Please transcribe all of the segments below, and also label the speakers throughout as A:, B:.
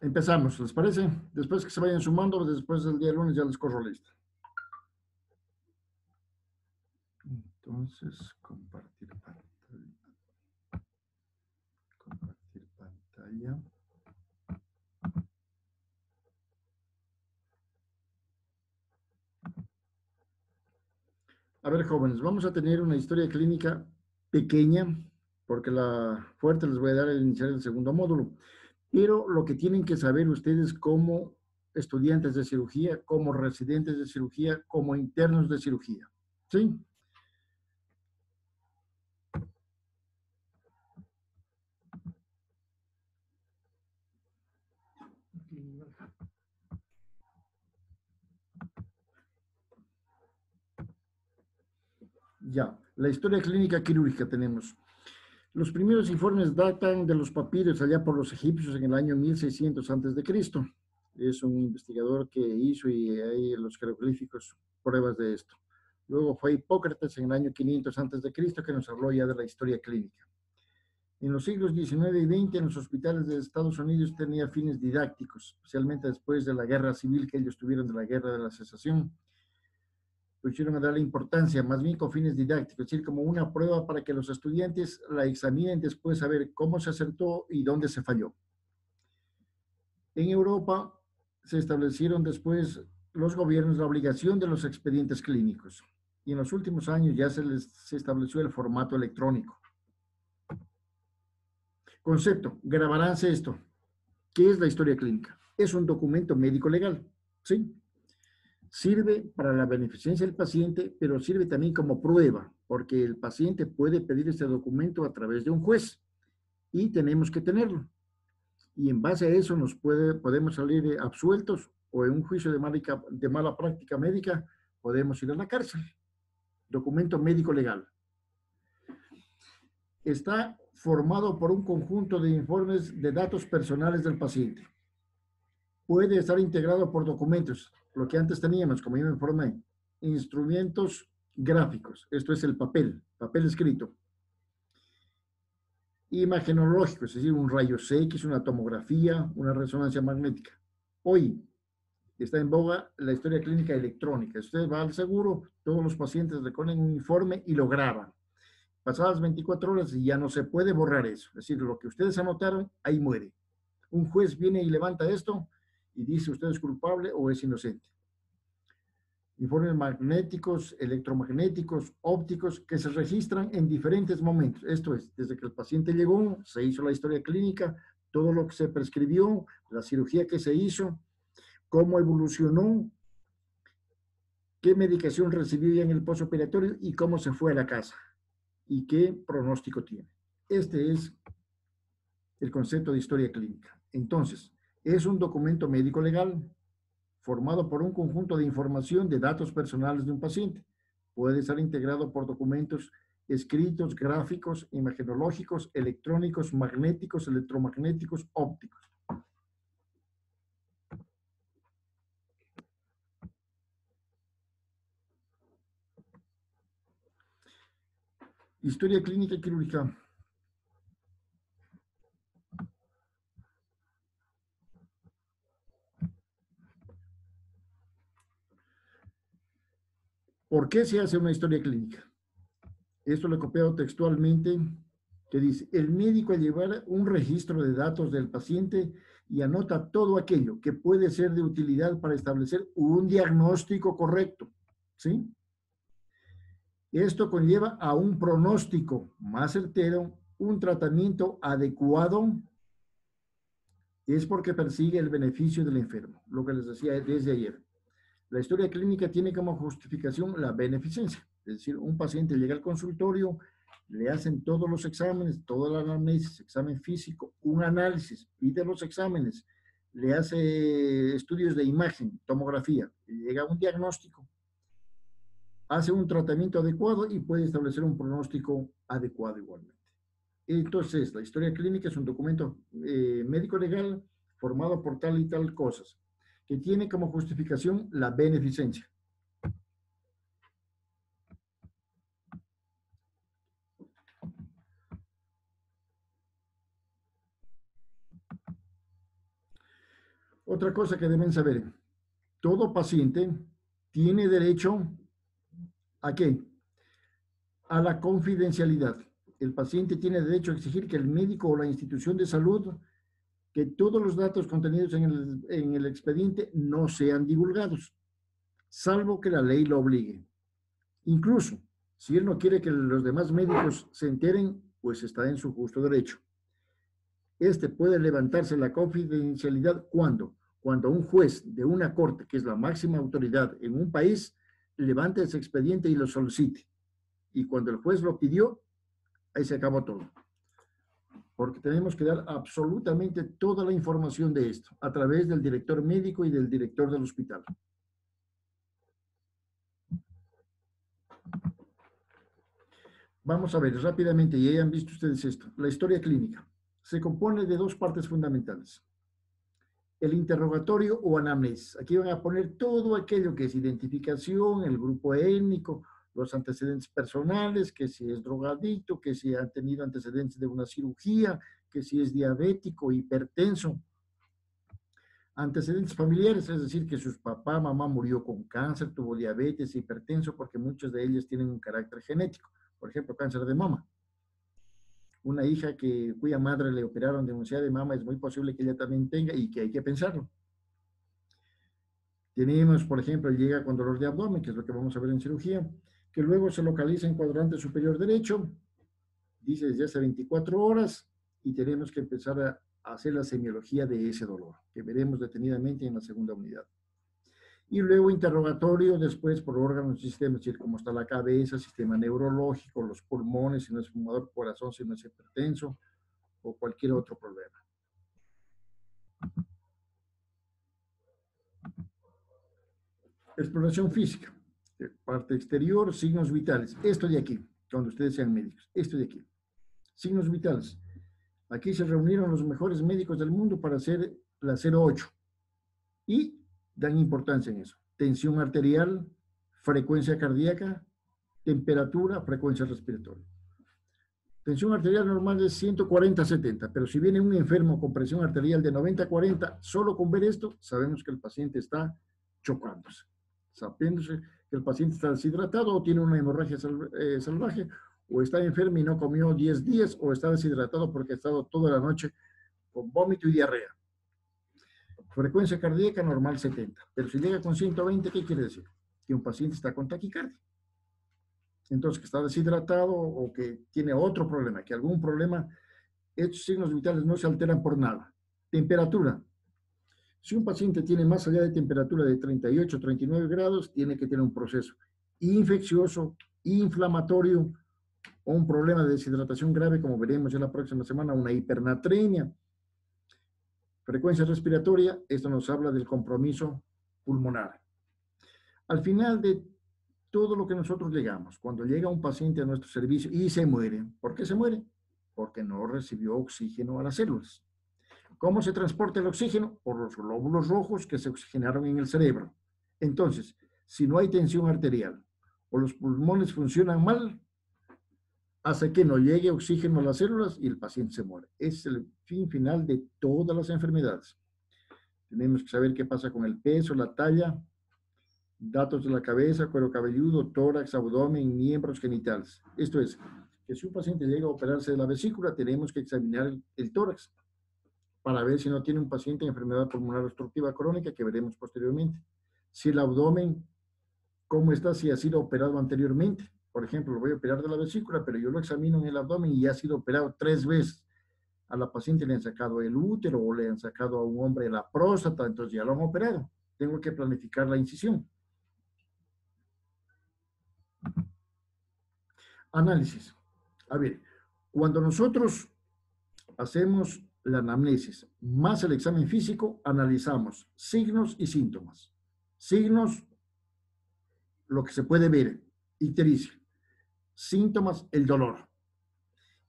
A: Empezamos, ¿les parece? Después que se vayan sumando, después del día lunes ya les corro lista. Entonces, compartir pantalla. Compartir pantalla. A ver, jóvenes, vamos a tener una historia clínica pequeña, porque la fuerte les voy a dar al iniciar el segundo módulo. Pero lo que tienen que saber ustedes como estudiantes de cirugía, como residentes de cirugía, como internos de cirugía. ¿Sí? Ya, la historia clínica quirúrgica tenemos. Los primeros informes datan de los papiros allá por los egipcios en el año 1600 antes de Cristo. Es un investigador que hizo y hay en los jeroglíficos pruebas de esto. Luego fue Hipócrates en el año 500 antes de Cristo que nos habló ya de la historia clínica. En los siglos XIX y XX en los hospitales de Estados Unidos tenía fines didácticos, especialmente después de la guerra civil que ellos tuvieron de la guerra de la cesación. Pusieron a darle importancia, más bien con fines didácticos, es decir, como una prueba para que los estudiantes la examinen después a ver cómo se acertó y dónde se falló. En Europa se establecieron después los gobiernos la obligación de los expedientes clínicos y en los últimos años ya se estableció el formato electrónico. Concepto, grabaránse esto. ¿Qué es la historia clínica? Es un documento médico legal, ¿sí? Sirve para la beneficencia del paciente, pero sirve también como prueba, porque el paciente puede pedir este documento a través de un juez y tenemos que tenerlo. Y en base a eso podemos salir absueltos o en un juicio de mala práctica médica podemos ir a la cárcel. Documento médico legal. Está formado por un conjunto de informes de datos personales del paciente. Puede estar integrado por documentos, lo que antes teníamos, como yo me informé, instrumentos gráficos, esto es el papel escrito, imagenológico, es decir, un rayos X, una tomografía, una resonancia magnética. Hoy está en boga la historia clínica electrónica. Usted va al seguro, todos los pacientes le ponen un informe y lo graban. Pasadas 24 horas y ya no se puede borrar eso. Es decir, lo que ustedes anotaron, ahí muere. Un juez viene y levanta esto y dice usted es culpable o es inocente. Informes magnéticos, electromagnéticos, ópticos, que se registran en diferentes momentos. Esto es, desde que el paciente llegó, se hizo la historia clínica, todo lo que se prescribió, la cirugía que se hizo, cómo evolucionó, qué medicación recibió ya en el postoperatorio y cómo se fue a la casa y qué pronóstico tiene. Este es el concepto de historia clínica. Entonces, es un documento médico legal formado por un conjunto de información de datos personales de un paciente. Puede estar integrado por documentos escritos, gráficos, imagenológicos, electrónicos, magnéticos, electromagnéticos, ópticos. Historia clínica y quirúrgica. ¿Por qué se hace una historia clínica? Esto lo he copiado textualmente, que dice, el médico al llevar un registro de datos del paciente y anota todo aquello que puede ser de utilidad para establecer un diagnóstico correcto, ¿sí? Esto conlleva a un pronóstico más certero, un tratamiento adecuado, es porque persigue el beneficio del enfermo, lo que les decía desde ayer. La historia clínica tiene como justificación la beneficencia, es decir, un paciente llega al consultorio, le hacen todos los exámenes, toda la anamnesis, examen físico, un análisis, pide los exámenes, le hace estudios de imagen, tomografía, llega a un diagnóstico, hace un tratamiento adecuado y puede establecer un pronóstico adecuado igualmente. Entonces, la historia clínica es un documento médico legal formado por tal y tal cosas, que tiene como justificación la beneficencia. Otra cosa que deben saber, todo paciente tiene derecho ¿a qué? A la confidencialidad. El paciente tiene derecho a exigir que el médico o la institución de salud, que todos los datos contenidos en el expediente no sean divulgados, salvo que la ley lo obligue. Incluso, si él no quiere que los demás médicos se enteren, pues está en su justo derecho. Este puede levantarse la confidencialidad cuando un juez de una corte, que es la máxima autoridad en un país, levante ese expediente y lo solicite. Y cuando el juez lo pidió, ahí se acabó todo. Porque tenemos que dar absolutamente toda la información de esto a través del director médico y del director del hospital. Vamos a ver rápidamente, y hayan visto ustedes esto. La historia clínica se compone de dos partes fundamentales. El interrogatorio o anamnesis. Aquí van a poner todo aquello que es identificación, el grupo étnico, los antecedentes personales, que si es drogadicto, que si ha tenido antecedentes de una cirugía, que si es diabético, hipertenso. Antecedentes familiares, es decir, que su papá, mamá murió con cáncer, tuvo diabetes, hipertenso, porque muchos de ellos tienen un carácter genético. Por ejemplo, cáncer de mama. Una hija cuya madre le operaron de unidad de mama, es muy posible que ella también tenga y que hay que pensarlo. Tenemos, por ejemplo, llega con dolor de abdomen, que es lo que vamos a ver en cirugía, que luego se localiza en cuadrante superior derecho, dice desde hace 24 horas, y tenemos que empezar a hacer la semiología de ese dolor, que veremos detenidamente en la segunda unidad. Y luego interrogatorio después por órganos y sistemas, es decir, cómo está la cabeza, sistema neurológico, los pulmones, si no es fumador, corazón, si no es hipertenso, o cualquier otro problema. Exploración física, parte exterior, signos vitales. Esto de aquí, cuando ustedes sean médicos, esto de aquí. Signos vitales. Aquí se reunieron los mejores médicos del mundo para hacer la 08 y dan importancia en eso. Tensión arterial, frecuencia cardíaca, temperatura, frecuencia respiratoria. Tensión arterial normal es 140/70, pero si viene un enfermo con presión arterial de 90/40, solo con ver esto, sabemos que el paciente está chocándose. Sabiéndose que el paciente está deshidratado o tiene una hemorragia salvaje, o está enfermo y no comió 10 días, o está deshidratado porque ha estado toda la noche con vómito y diarrea. Frecuencia cardíaca normal 70, pero si llega con 120, ¿qué quiere decir? Que un paciente está con taquicardia. Entonces, que está deshidratado o que tiene otro problema, que algún problema, estos signos vitales no se alteran por nada. Temperatura. Si un paciente tiene más allá de temperatura de 38, 39 grados, tiene que tener un proceso infeccioso, inflamatorio o un problema de deshidratación grave, como veremos en la próxima semana, una hipernatremia. Frecuencia respiratoria, esto nos habla del compromiso pulmonar. Al final de todo lo que nosotros llegamos, cuando llega un paciente a nuestro servicio y se muere, ¿por qué se muere? Porque no recibió oxígeno a las células. ¿Cómo se transporta el oxígeno? Por los glóbulos rojos que se oxigenaron en el cerebro. Entonces, si no hay tensión arterial o los pulmones funcionan mal, hace que no llegue oxígeno a las células y el paciente se muere. Es el fin final de todas las enfermedades. Tenemos que saber qué pasa con el peso, la talla, datos de la cabeza, cuero cabelludo, tórax, abdomen, miembros genitales. Esto es, que si un paciente llega a operarse de la vesícula, tenemos que examinar el tórax para ver si no tiene un paciente de enfermedad pulmonar obstructiva crónica, que veremos posteriormente. Si el abdomen, cómo está, si ha sido operado anteriormente. Por ejemplo, lo voy a operar de la vesícula, pero yo lo examino en el abdomen y ya ha sido operado 3 veces. A la paciente le han sacado el útero o le han sacado a un hombre la próstata, entonces ya lo han operado. Tengo que planificar la incisión. Análisis. A ver, cuando nosotros hacemos la anamnesis más el examen físico, analizamos signos y síntomas. Signos, lo que se puede ver, ictericia. Síntomas, el dolor.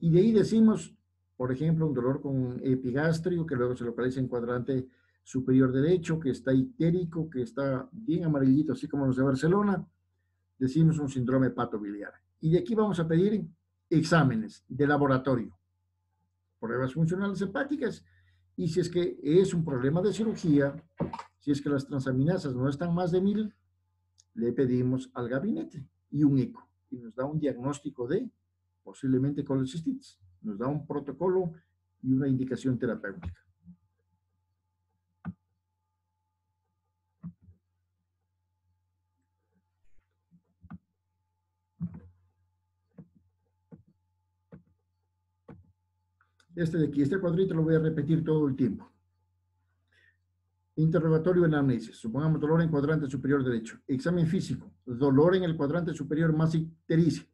A: Y de ahí decimos, por ejemplo, un dolor con epigastrio, que luego se localiza en cuadrante superior derecho, que está ictérico, que está bien amarillito, así como los de Barcelona, decimos un síndrome hepatobiliar. Y de aquí vamos a pedir exámenes de laboratorio, pruebas funcionales hepáticas Y si es que es un problema de cirugía, si es que las transaminasas no están más de 1000, le pedimos al gabinete y un eco. Y nos da un diagnóstico de posiblemente colecistitis. Nos da un protocolo y una indicación terapéutica. Este de aquí, este cuadrito lo voy a repetir todo el tiempo. Interrogatorio en amnesia. Supongamos dolor en cuadrante superior derecho. Examen físico. Dolor en el cuadrante superior más ictericia.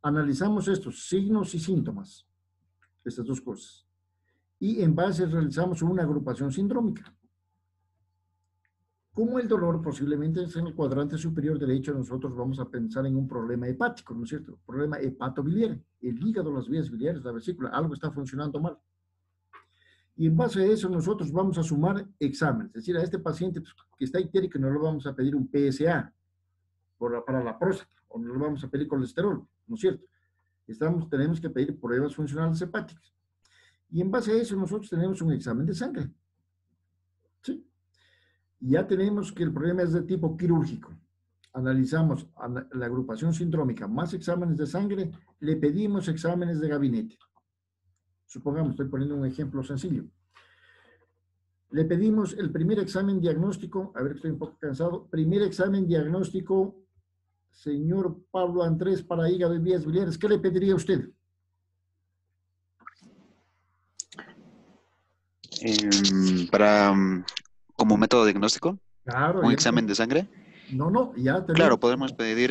A: Analizamos estos signos y síntomas. Estas dos cosas. Y en base realizamos una agrupación sindrómica. Como el dolor posiblemente es en el cuadrante superior derecho, nosotros vamos a pensar en un problema hepático, ¿no es cierto? Problema hepatobiliar. El hígado, las vías biliares, la vesícula, algo está funcionando mal. Y en base a eso nosotros vamos a sumar exámenes. Es decir, a este paciente que está ictérico no le vamos a pedir un PSA para la próstata, o no le vamos a pedir colesterol, ¿no es cierto? Tenemos que pedir pruebas funcionales hepáticas. Y en base a eso nosotros tenemos un examen de sangre. ¿Sí? Ya tenemos que el problema es de tipo quirúrgico. Analizamos la agrupación sindrómica más exámenes de sangre, le pedimos exámenes de gabinete. Supongamos, estoy poniendo un ejemplo sencillo. Le pedimos el primer examen diagnóstico, a ver, estoy un poco cansado, primer examen diagnóstico, señor Pablo Andrés, para hígado y vías biliares. ¿Qué le pediría usted?
B: Como método diagnóstico,
A: Claro,
B: un
A: ya.
B: examen de sangre.
A: No, ya
B: Claro,
A: tenemos.
B: podemos pedir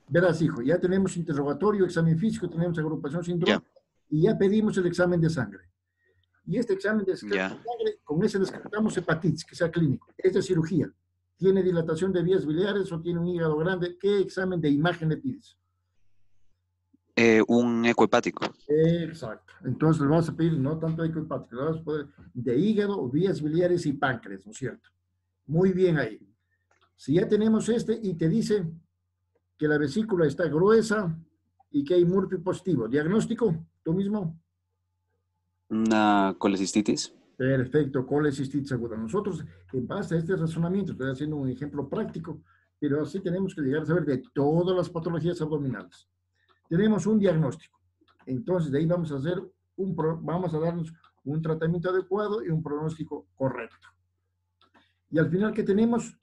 A: Verás, hijo, ya tenemos interrogatorio, examen físico, tenemos agrupación
B: ya,
A: sindrómica y ya pedimos el examen de sangre. Y este examen de sangre,
B: ya.
A: con ese descartamos hepatitis, que sea clínico. Es de cirugía. ¿Tiene dilatación de vías biliares o tiene un hígado grande? ¿Qué examen de imagen le pides?
B: Un eco hepático.
A: Exacto. Entonces le vamos a pedir no tanto de hepático, le vamos a poner de hígado, vías biliares y páncreas, ¿no es cierto? Muy bien ahí. Si ya tenemos este y te dice que la vesícula está gruesa y que hay Murphy positivo, ¿diagnóstico? ¿Tú mismo?
B: Una colecistitis.
A: Perfecto, colecistitis aguda. Nosotros, en base a este razonamiento, estoy haciendo un ejemplo práctico, pero así tenemos que llegar a saber de todas las patologías abdominales. Tenemos un diagnóstico. Entonces, de ahí vamos a hacer vamos a darnos un tratamiento adecuado y un pronóstico correcto. Y al final, ¿qué tenemos?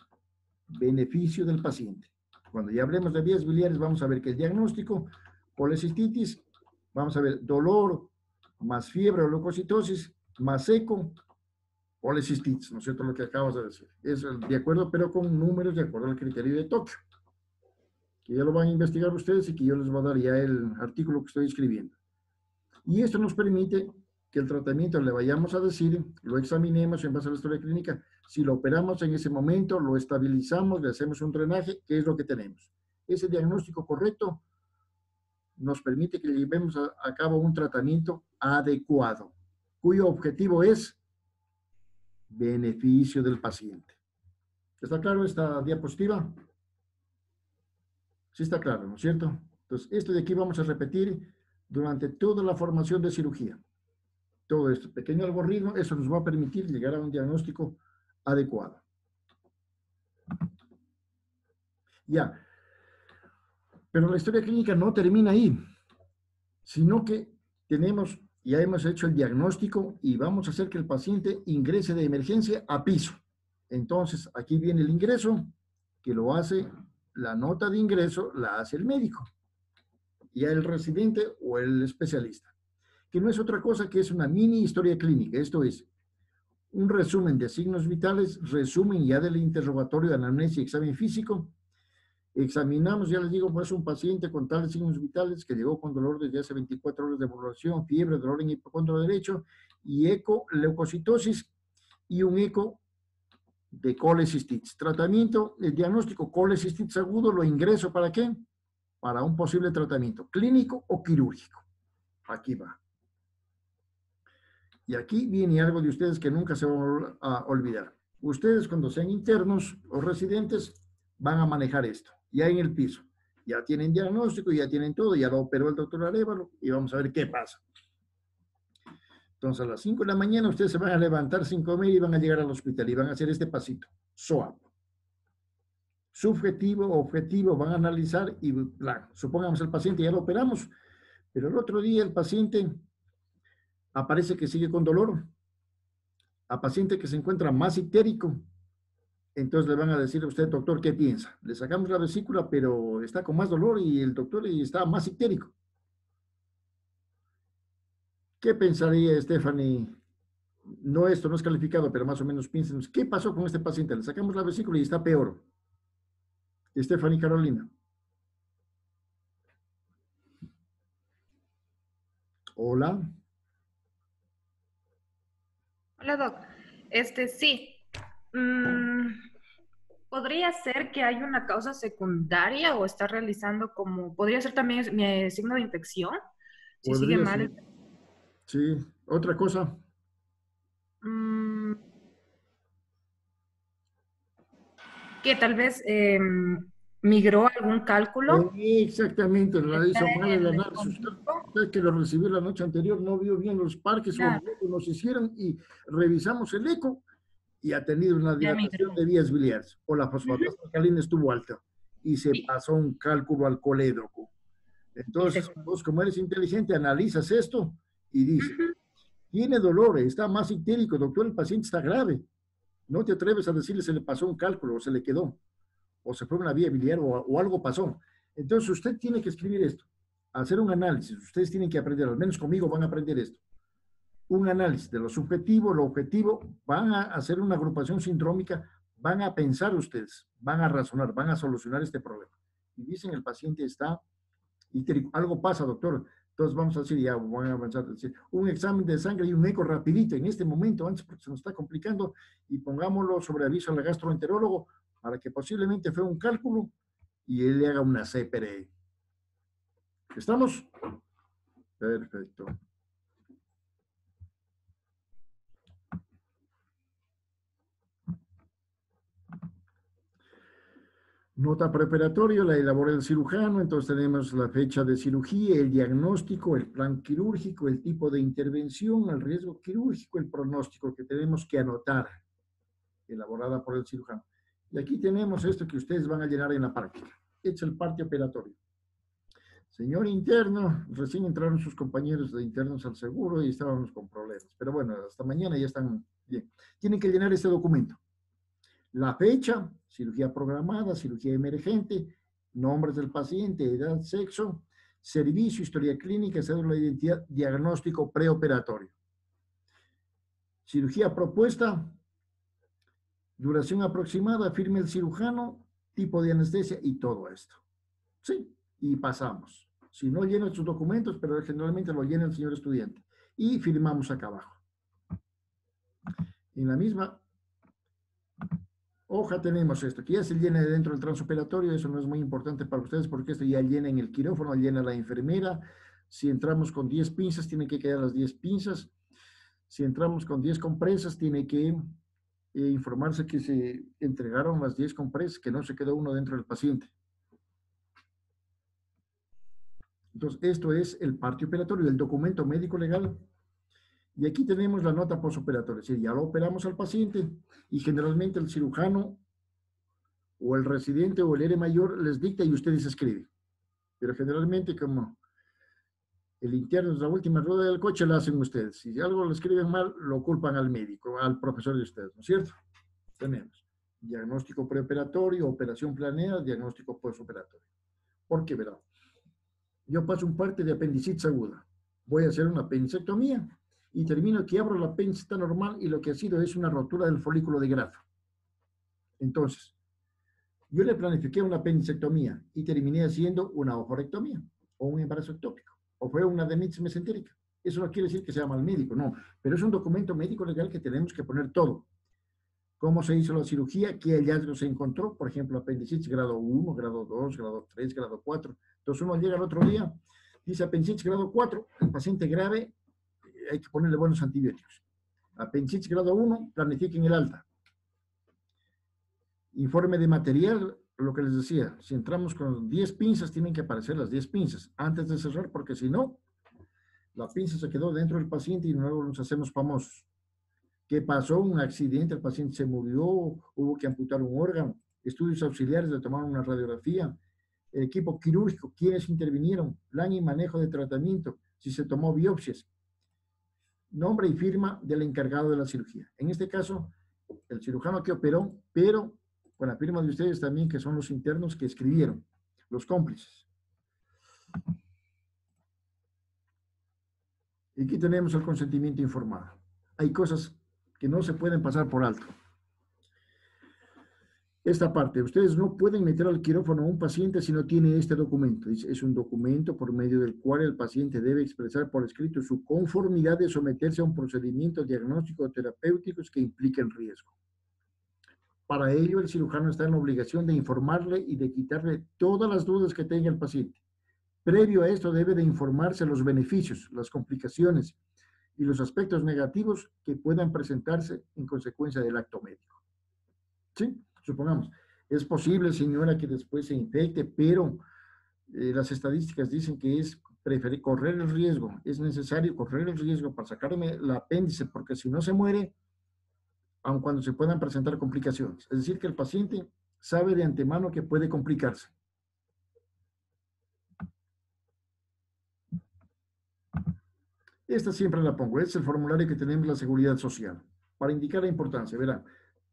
A: Beneficio del paciente. Cuando ya hablemos de vías biliares, vamos a ver que el diagnóstico, colecistitis, vamos a ver dolor, más fiebre o leucocitosis, más eco, colecistitis, ¿no es cierto? Lo que acabas de decir. Es de acuerdo, pero con números de acuerdo al criterio de Tokio, que ya lo van a investigar ustedes y que yo les voy a dar ya el artículo que estoy escribiendo. Y esto nos permite que el tratamiento le vayamos a decir, lo examinemos en base a la historia clínica, si lo operamos en ese momento, lo estabilizamos, le hacemos un drenaje, ¿qué es lo que tenemos? Ese diagnóstico correcto nos permite que llevemos a cabo un tratamiento adecuado, cuyo objetivo es beneficio del paciente. ¿Está claro esta diapositiva? Sí está claro, ¿no es cierto? Entonces, esto de aquí vamos a repetir durante toda la formación de cirugía. Todo este pequeño algoritmo, eso nos va a permitir llegar a un diagnóstico adecuado. Ya. Pero la historia clínica no termina ahí, sino que ya hemos hecho el diagnóstico y vamos a hacer que el paciente ingrese de emergencia a piso. Entonces, aquí viene el ingreso, que lo hace, la nota de ingreso la hace el médico, ya el residente o el especialista, que no es otra cosa que es una mini historia clínica. Esto es un resumen de signos vitales, resumen ya del interrogatorio de anamnesia y examen físico. Examinamos, ya les digo, pues un paciente con tales signos vitales que llegó con dolor desde hace 24 horas de evaluación, fiebre, dolor en hipocondrio derecho y eco, leucocitosis y un eco de colecistitis. Tratamiento, el diagnóstico colecistitis agudo, lo ingreso ¿para qué? Para un posible tratamiento clínico o quirúrgico. Aquí va. Y aquí viene algo de ustedes que nunca se van a olvidar. Ustedes cuando sean internos o residentes van a manejar esto, ya en el piso. Ya tienen diagnóstico, ya tienen todo, ya lo operó el doctor Arévalo y vamos a ver qué pasa. Entonces, a las 5 de la mañana ustedes se van a levantar sin comer y van a llegar al hospital y van a hacer este pasito. SOAP. Subjetivo, objetivo, van a analizar y plan. Supongamos el paciente ya lo operamos, pero el otro día el paciente aparece que sigue con dolor. A paciente que se encuentra más ictérico, entonces le van a decir a usted, doctor, ¿qué piensa? Le sacamos la vesícula, pero está con más dolor y el doctor está más ictérico. ¿Qué pensaría Stephanie? No, esto no es calificado, pero más o menos piensen, ¿qué pasó con este paciente? Le sacamos la vesícula y está peor. Stephanie Carolina. Hola.
C: Hola, Doc. Sí. Mm, ¿Podría ser que hay una causa secundaria o está realizando como, podría ser también mi signo de infección? Si sigue
A: Podría ser.
C: mal.
A: Sí. Otra cosa.
C: Mm, que tal vez migró algún cálculo.
A: Exactamente, la
C: Está
A: hizo mal el
C: en el
A: análisis.
C: conducto.
A: Usted que lo recibió la noche anterior no vio bien los parques o
C: Claro,
A: nos hicieron y revisamos el eco y ha tenido una
C: ya
A: dilatación
C: migró.
A: de vías biliares o la
C: Ujú.
A: fosfatasa alcalina estuvo alta y se
C: Sí,
A: pasó un cálculo al colédoco.
C: y
A: Entonces,
C: segundo.
A: vos como eres inteligente, analizas esto y dices,
C: Ujú.
A: tiene dolor, está más ictérico, doctor, el paciente está grave. No te atreves a decirle se le pasó un cálculo o se le quedó o se fue una vía biliar o algo pasó. Entonces usted tiene que escribir esto, hacer un análisis. Ustedes tienen que aprender, al menos conmigo van a aprender esto. Un análisis de lo subjetivo, lo objetivo, van a hacer una agrupación sindrómica, van a pensar ustedes, van a razonar, van a solucionar este problema. Y dicen el paciente está ictérico, algo pasa, doctor. Entonces vamos a decir, ya van a avanzar, decir, un examen de sangre y un eco rapidito en este momento, antes porque se nos está complicando, y pongámoslo sobre aviso al gastroenterólogo para que posiblemente fue un cálculo y él le haga una CPRE. ¿Estamos? Perfecto. Nota preparatoria, la elabora el cirujano, entonces tenemos la fecha de cirugía, el diagnóstico, el plan quirúrgico, el tipo de intervención, el riesgo quirúrgico, el pronóstico que tenemos que anotar, elaborada por el cirujano. Y aquí tenemos esto que ustedes van a llenar en la práctica. Es el parte operatorio. Señor interno, recién entraron sus compañeros de internos al seguro y estábamos con problemas. Pero bueno, hasta mañana ya están bien. Tienen que llenar este documento. La fecha, cirugía programada, cirugía emergente, nombres del paciente, edad, sexo, servicio, historia clínica, cédula de identidad, diagnóstico preoperatorio. Cirugía propuesta, duración aproximada, firme el cirujano, tipo de anestesia y todo esto. Sí, y pasamos. Si no llenan sus documentos, pero generalmente lo llena el señor estudiante. Y firmamos acá abajo. En la misma hoja tenemos esto, que ya se llena dentro del transoperatorio, eso no es muy importante para ustedes porque esto ya llena en el quirófano, llena la enfermera. Si entramos con 10 pinzas, tienen que quedar las 10 pinzas. Si entramos con 10 compresas, tiene que informarse que se entregaron las 10 compresas, que no se quedó uno dentro del paciente. Entonces, esto es el parte operatorio, el documento médico legal. Y aquí tenemos la nota postoperatoria, es decir, ya lo operamos al paciente y generalmente el cirujano o el residente o el ERE mayor les dicta y ustedes escriben. Pero generalmente como el interno es la última rueda del coche, la hacen ustedes. Si algo lo escriben mal, lo culpan al médico, al profesor de ustedes, ¿no es cierto? Tenemos diagnóstico preoperatorio, operación planeada, diagnóstico postoperatorio. ¿Por qué, verdad? Yo paso un parte de apendicitis aguda. Voy a hacer una apendicectomía y termino que abro la apéndice normal y lo que ha sido es una rotura del folículo de grafo. Entonces, yo le planifiqué una apendicectomía y terminé haciendo una ojorectomía o un embarazo ectópico o fue una adenitis mesentérica. Eso no quiere decir que sea mal médico, no, pero es un documento médico legal que tenemos que poner todo. Cómo se hizo la cirugía, qué hallazgo se encontró, por ejemplo, apendicitis grado 1, grado 2, grado 3, grado 4. Entonces uno llega al otro día, dice apendicitis grado 4, el paciente grave, hay que ponerle buenos antibióticos. Apendicitis grado 1, planifiquen el alta. Informe de material, lo que les decía, si entramos con 10 pinzas, tienen que aparecer las 10 pinzas antes de cerrar, porque si no, La pinza se quedó dentro del paciente y luego nos hacemos famosos. ¿Qué pasó? Un accidente, el paciente se murió, hubo que amputar un órgano, estudios auxiliares, le tomaron una radiografía, el equipo quirúrgico, quienes intervinieron, plan y manejo de tratamiento, si se tomó biopsias, nombre y firma del encargado de la cirugía. En este caso, el cirujano que operó, pero con la firma de ustedes también, que son los internos que escribieron, los cómplices. Y aquí tenemos el consentimiento informado. Hay cosas que no se pueden pasar por alto. Esta parte, ustedes no pueden meter al quirófano a un paciente si no tiene este documento. Es un documento por medio del cual el paciente debe expresar por escrito su conformidad de someterse a un procedimiento diagnóstico terapéutico que impliquen riesgo. Para ello, el cirujano está en la obligación de informarle y de quitarle todas las dudas que tenga el paciente. Previo a esto, debe de informarse los beneficios, las complicaciones y los aspectos negativos que puedan presentarse en consecuencia del acto médico. ¿Sí? Supongamos, es posible, señora, que después se infecte, pero las estadísticas dicen que es correr el riesgo, es necesario correr el riesgo para sacarme el apéndice, porque si no se muere, aun cuando se puedan presentar complicaciones. Es decir, que el paciente sabe de antemano que puede complicarse. Esta siempre la pongo, es el formulario que tenemos en la Seguridad Social, para indicar la importancia. Verán,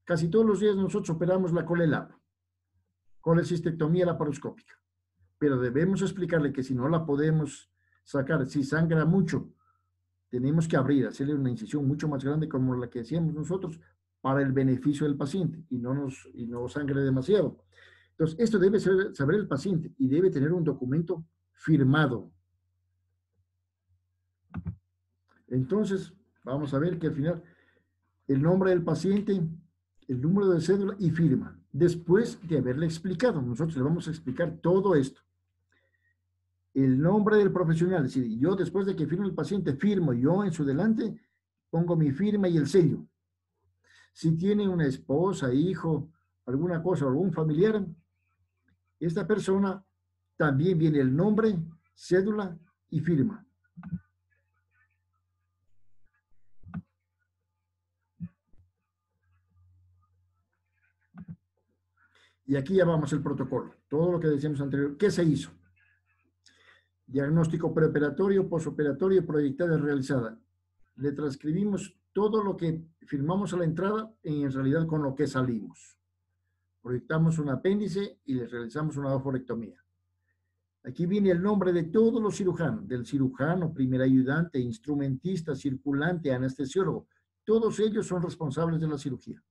A: casi todos los días nosotros operamos la colelap, colecistectomía laparoscópica, pero debemos explicarle que si no la podemos sacar, si sangra mucho, tenemos que abrir, hacerle una incisión mucho más grande como la que hacíamos nosotros para el beneficio del paciente y no sangre demasiado. Entonces, esto debe saber el paciente y debe tener un documento firmado. Entonces, vamos a ver que al final el nombre del paciente, el número de cédula y firma. Después de haberle explicado, nosotros le vamos a explicar todo esto. El nombre del profesional, es decir, yo después de que firme el paciente, firmo, yo en su delante pongo mi firma y el sello. Si tiene una esposa, hijo, alguna cosa, algún familiar, esta persona también viene el nombre, cédula y firma. Y aquí ya vamos al protocolo. Todo lo que decíamos anterior. ¿Qué se hizo? Diagnóstico preoperatorio, posoperatorio, proyectada y realizada. Le transcribimos todo lo que firmamos a la entrada en realidad con lo que salimos. Proyectamos un apéndice y le realizamos una oforectomía. Aquí viene el nombre de todos los cirujanos, del cirujano, primer ayudante, instrumentista, circulante, anestesiólogo. Todos ellos son responsables de la cirugía.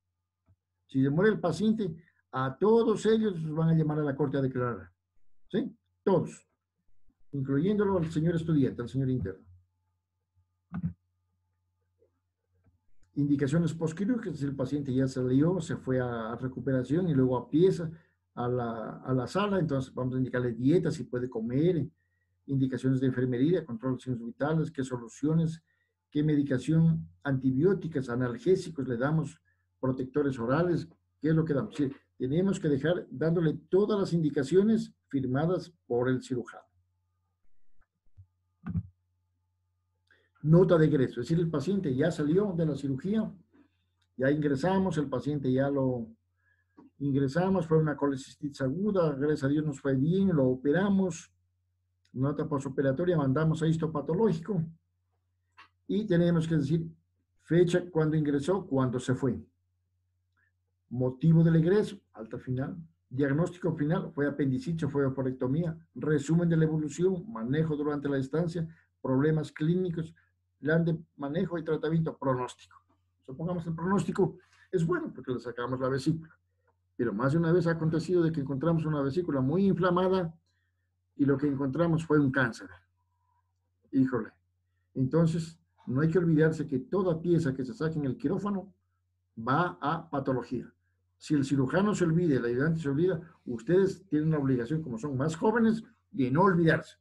A: Si se muere el paciente, a todos ellos los van a llamar a la corte a declarar. ¿Sí? Todos. Incluyéndolo al señor estudiante, al señor interno. Indicaciones postquirúrgicas, el paciente ya salió, se fue a recuperación y luego a pieza a la sala, entonces vamos a indicarle dieta, si puede comer, indicaciones de enfermería, control de signos vitales, qué soluciones, qué medicación, antibióticos, analgésicos le damos, protectores orales, qué es lo que damos. Sí, tenemos que dejar dándole todas las indicaciones firmadas por el cirujano. Nota de egreso, es decir, el paciente ya salió de la cirugía, ya ingresamos, el paciente ya lo ingresamos, fue una colecistitis aguda, gracias a Dios nos fue bien, lo operamos, nota postoperatoria, mandamos a histopatológico y tenemos que decir fecha cuando ingresó, cuando se fue. Motivo del egreso, alta final. Diagnóstico final, fue apendicitis, fue oforectomía. Resumen de la evolución, manejo durante la estancia, problemas clínicos, plan de manejo y tratamiento, pronóstico. Supongamos el pronóstico es bueno porque le sacamos la vesícula. Pero más de una vez ha acontecido de que encontramos una vesícula muy inflamada y lo que encontramos fue un cáncer. Híjole. Entonces, no hay que olvidarse que toda pieza que se saque en el quirófano va a patología. Si el cirujano se olvida, el ayudante se olvida, ustedes tienen la obligación, como son más jóvenes, de no olvidarse.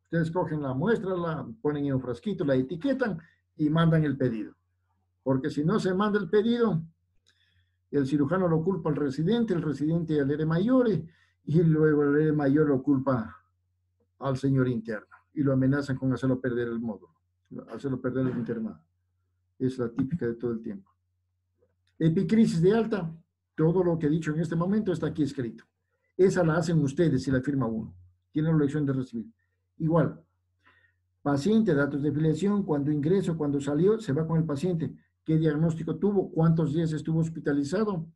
A: Ustedes cogen la muestra, la ponen en un frasquito, la etiquetan y mandan el pedido. Porque si no se manda el pedido, el cirujano lo culpa al residente, el residente al ERE mayor y luego el ERE mayor lo culpa al señor interno y lo amenazan con hacerlo perder el módulo. hacerlo perder el internado. Es la típica de todo el tiempo. Epicrisis de alta, todo lo que he dicho en este momento está aquí escrito. Esa la hacen ustedes si la firma uno. Tienen la obligación de recibir. Igual, paciente, datos de filiación, cuando ingresó, cuando salió, se va con el paciente. ¿Qué diagnóstico tuvo? ¿Cuántos días estuvo hospitalizado?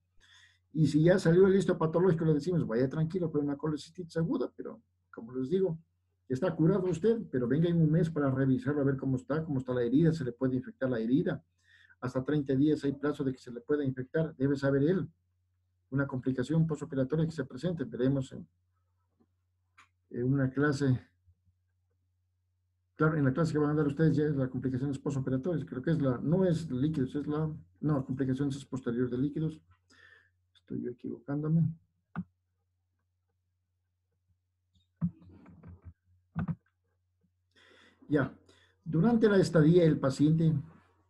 A: Y si ya salió el listo patológico, le decimos, vaya tranquilo, fue una colecistitis aguda, pero como les digo, está curado usted, pero venga en un mes para revisarlo, a ver cómo está la herida, se le puede infectar la herida. Hasta 30 días hay plazo de que se le pueda infectar, debe saber él. Una complicación postoperatoria que se presente, veremos en una clase. Claro, en la clase que van a dar ustedes ya es la complicaciones postoperatorias, creo que es no es líquidos, no, complicaciones posteriores de líquidos. Estoy yo equivocándome. Ya, durante la estadía del paciente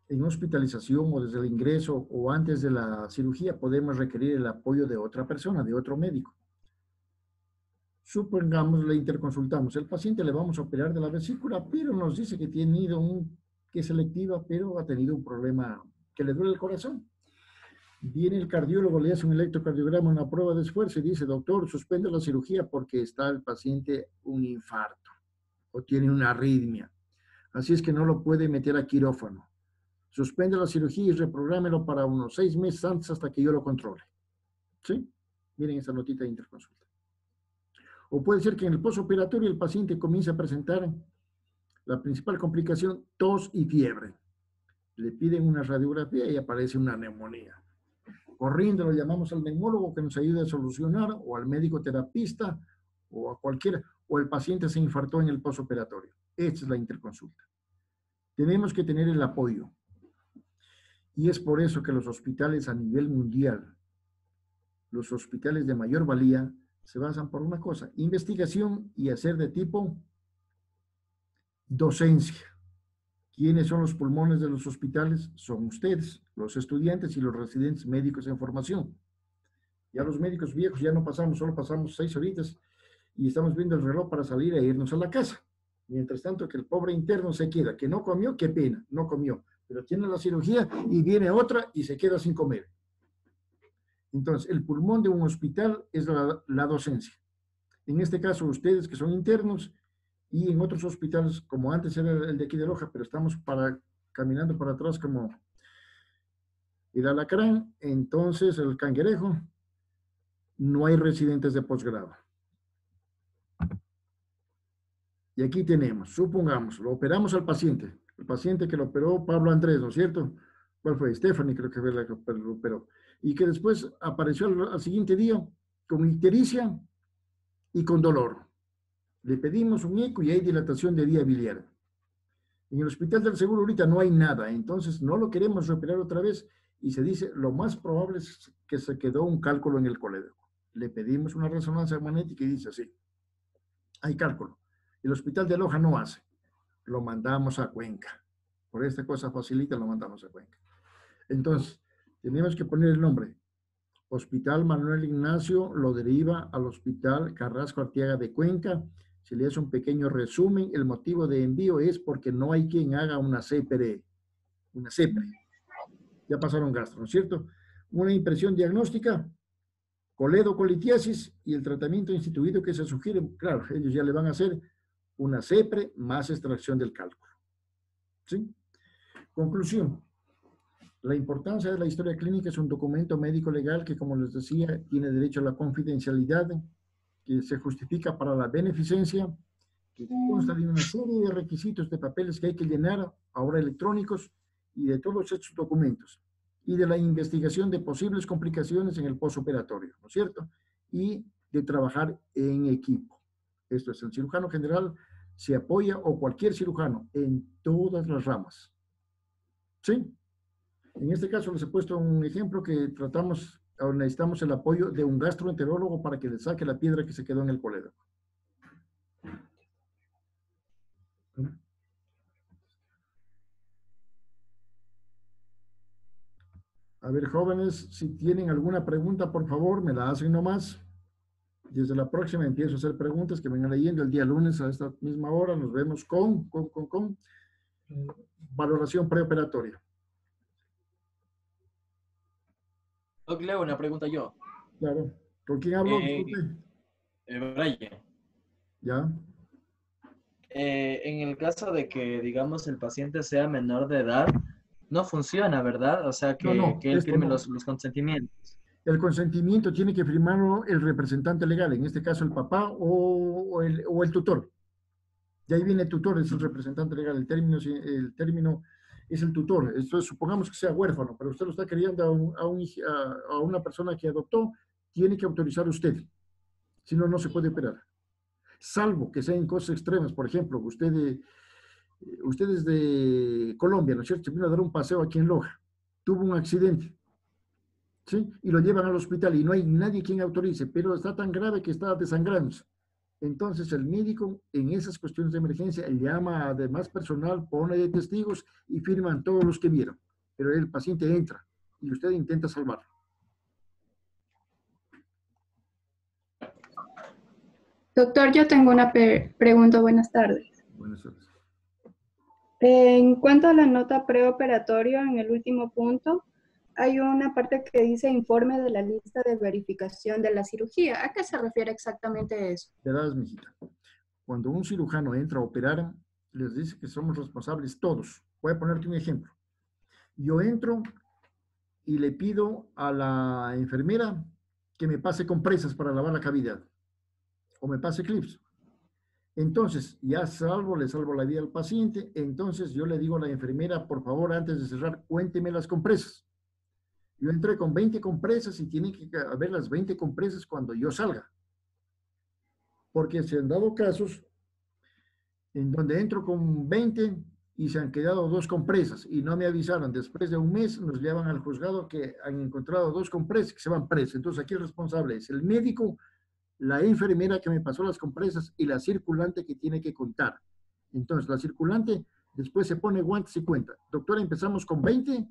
A: en hospitalización o desde el ingreso o antes de la cirugía podemos requerir el apoyo de otra persona, de otro médico. Supongamos, le interconsultamos, el paciente le vamos a operar de la vesícula, pero nos dice que ha tenido que es selectiva, pero ha tenido un problema que le duele el corazón. Viene el cardiólogo, le hace un electrocardiograma, una prueba de esfuerzo y dice, doctor, suspende la cirugía porque está el paciente un infarto o tiene una arritmia. Así es que no lo puede meter a quirófano. Suspende la cirugía y reprográmelo para unos 6 meses antes hasta que yo lo controle. ¿Sí? Miren esa notita de interconsulta. O puede ser que en el postoperatorio el paciente comience a presentar la principal complicación, tos y fiebre. Le piden una radiografía y aparece una neumonía. Corriendo lo llamamos al neumólogo que nos ayude a solucionar, o al médico terapista, o a cualquiera, o el paciente se infartó en el postoperatorio. Esta es la interconsulta. Tenemos que tener el apoyo. Y es por eso que los hospitales a nivel mundial, los hospitales de mayor valía, se basan por una cosa, investigación y hacer de tipo docencia. ¿Quiénes son los pulmones de los hospitales? Son ustedes, los estudiantes y los residentes médicos en formación. Ya los médicos viejos ya no pasamos, solo pasamos 6 horitas y estamos viendo el reloj para salir e irnos a la casa. Mientras tanto que el pobre interno se queda, que no comió, qué pena, no comió, pero tiene la cirugía y viene otra y se queda sin comer. Entonces, el pulmón de un hospital es la docencia. En este caso, ustedes que son internos, y en otros hospitales, como antes era el de aquí de Loja, pero estamos caminando para atrás como el Alacrán, entonces el Cangrejo, no hay residentes de posgrado. Y aquí tenemos, supongamos, lo operamos al paciente, el paciente que lo operó Pablo Andrés, ¿no es cierto? ¿Cuál fue? Stephanie creo que fue la que lo operó. Y que después apareció al siguiente día con ictericia y con dolor. Le pedimos un eco y hay dilatación de vía biliar. En el Hospital del Seguro ahorita no hay nada, entonces no lo queremos reoperar otra vez y se dice, lo más probable es que se quedó un cálculo en el colédoco. Le pedimos una resonancia magnética y dice así, hay cálculo. El Hospital de Loja no hace, lo mandamos a Cuenca. Por esta cosa facilita, lo mandamos a Cuenca. Entonces, tenemos que poner el nombre. Hospital Manuel Ignacio lo deriva al Hospital Carrasco Arteaga de Cuenca. Se le hace un pequeño resumen. El motivo de envío es porque no hay quien haga una CPR. Una CPR. Ya pasaron gastro, ¿no es cierto? Una impresión diagnóstica, coledocolitiasis y el tratamiento instituido que se sugiere. Claro, ellos ya le van a hacer una CPR más extracción del cálculo. ¿Sí? Conclusión. La importancia de la historia clínica es un documento médico legal que, como les decía, tiene derecho a la confidencialidad, que se justifica para la beneficencia, que consta de una serie de requisitos de papeles que hay que llenar, ahora electrónicos, y de todos estos documentos, y de la investigación de posibles complicaciones en el postoperatorio, ¿no es cierto? Y de trabajar en equipo. Esto es, el cirujano general se apoya, o cualquier cirujano, en todas las ramas. ¿Sí? En este caso les he puesto un ejemplo que necesitamos el apoyo de un gastroenterólogo para que le saque la piedra que se quedó en el colédoco. A ver, jóvenes, si tienen alguna pregunta, por favor, me la hacen nomás. Desde la próxima empiezo a hacer preguntas que vengan leyendo el día lunes a esta misma hora. Nos vemos con Valoración preoperatoria.
D: Doc, le hago una pregunta yo.
A: Claro. ¿Con quién hablo?
D: Eh,
A: Disculpe.
D: Brian,
A: Ya.
D: en el caso de que, digamos, el paciente sea menor de edad, no funciona, ¿verdad? O sea,
A: No,
D: que él
A: esto
D: firme
A: no.
D: los consentimientos.
A: El consentimiento tiene que firmarlo el representante legal, en este caso el papá o el tutor. De ahí viene tutor, es el representante legal. El término es el tutor. Esto es, supongamos que sea huérfano, pero usted lo está queriendo a una persona que adoptó, tiene que autorizar usted. Si no, no se puede operar. Salvo que sean cosas extremas. Por ejemplo, usted es de Colombia, ¿no es cierto? Se vino a dar un paseo aquí en Loja. Tuvo un accidente. ¿Sí? Y lo llevan al hospital y no hay nadie quien autorice, pero está tan grave que está desangrándose. Entonces el médico en esas cuestiones de emergencia llama a demás personal, pone de testigos y firman todos los que vieron. Pero el paciente entra y usted intenta salvarlo.
E: Doctor, yo tengo una pregunta. Buenas tardes.
A: Buenas tardes.
E: En cuanto a la nota preoperatoria, en el último punto, hay una parte que dice informe de la lista de verificación de la cirugía. ¿A qué se refiere exactamente eso?
A: Verás, mijita, cuando un cirujano entra a operar, les dice que somos responsables todos. Voy a ponerte un ejemplo. Yo entro y le pido a la enfermera que me pase compresas para lavar la cavidad o me pase clips. Entonces, ya le salvo la vida al paciente. Entonces, yo le digo a la enfermera, por favor, antes de cerrar, cuénteme las compresas. Yo entré con 20 compresas y tienen que haber las 20 compresas cuando yo salga. Porque se han dado casos en donde entro con 20 y se han quedado 2 compresas y no me avisaron. Después de un mes nos llevan al juzgado que han encontrado 2 compresas que se van presos. Entonces, aquí el responsable es el médico, la enfermera que me pasó las compresas y la circulante que tiene que contar. Entonces, la circulante después se pone guantes y cuenta. Doctora, empezamos con 20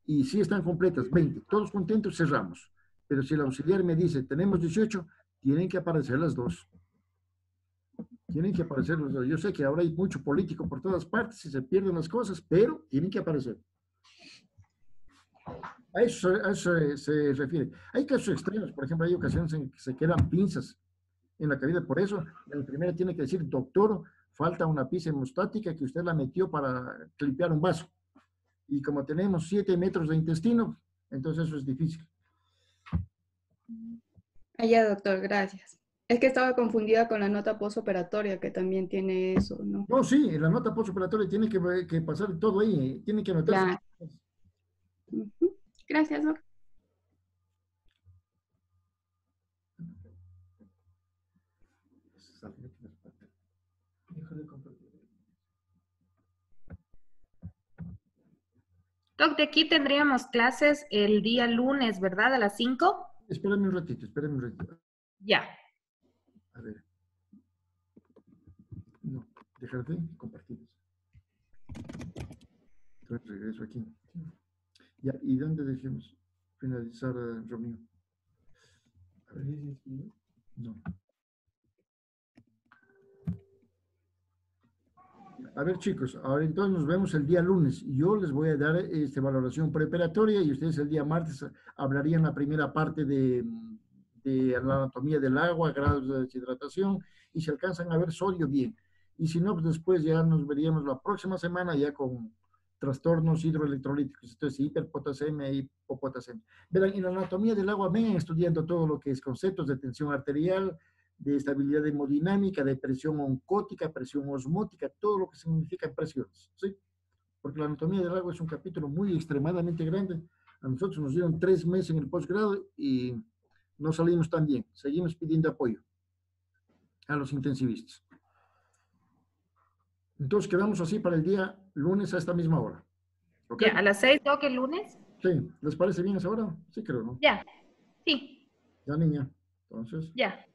A: y sí están completas, 20. Todos contentos, cerramos. Pero si el auxiliar me dice, tenemos 18, tienen que aparecer las 2. Tienen que aparecer los 2. Yo sé que ahora hay mucho político por todas partes y se pierden las cosas, pero tienen que aparecer. A eso se refiere. Hay casos extremos, por ejemplo, hay ocasiones en que se quedan pinzas en la cavidad. Por eso, la enfermera tiene que decir, doctor, falta una pinza hemostática que usted la metió para clipear un vaso. Y como tenemos 7 metros de intestino, entonces eso es difícil.
E: Ya, doctor, gracias. Es que estaba confundida con la nota postoperatoria, que también tiene eso, ¿no?
A: No, sí, en la nota postoperatoria tiene que pasar todo ahí, tiene que anotarse.
E: Ya. Gracias, doctor.
C: Doc, de aquí tendríamos clases el día lunes, ¿verdad? A las 5.
A: Espérame un ratito, espérame un ratito.
C: Ya.
A: A ver. No, déjate compartir. Entonces regreso aquí. Ya, ¿y dónde dejemos finalizar reunión? A ver. No. A ver, chicos, ahora entonces nos vemos el día lunes. Yo les voy a dar valoración preparatoria y ustedes el día martes hablarían la primera parte de la anatomía del agua, grados de deshidratación, y si alcanzan a ver sodio, bien. Y si no, pues después ya nos veríamos la próxima semana ya con trastornos hidroelectrolíticos, entonces hiperpotasemia y hipopotasemia. Verán, en la anatomía del agua vengan estudiando todo lo que es conceptos de tensión arterial, de estabilidad hemodinámica, de presión oncótica, presión osmótica, todo lo que significa presiones, ¿sí? Porque la anatomía del agua es un capítulo muy extremadamente grande. A nosotros nos dieron 3 meses en el posgrado y no salimos tan bien. Seguimos pidiendo apoyo a los intensivistas. Entonces quedamos así para el día lunes a esta misma hora. ¿Okay?
C: Ya, a las 6, Doc, el lunes.
A: Sí, ¿les parece bien esa hora? Sí, creo, ¿no?
C: Ya, sí,
A: Ya, niña. Entonces.
C: ya.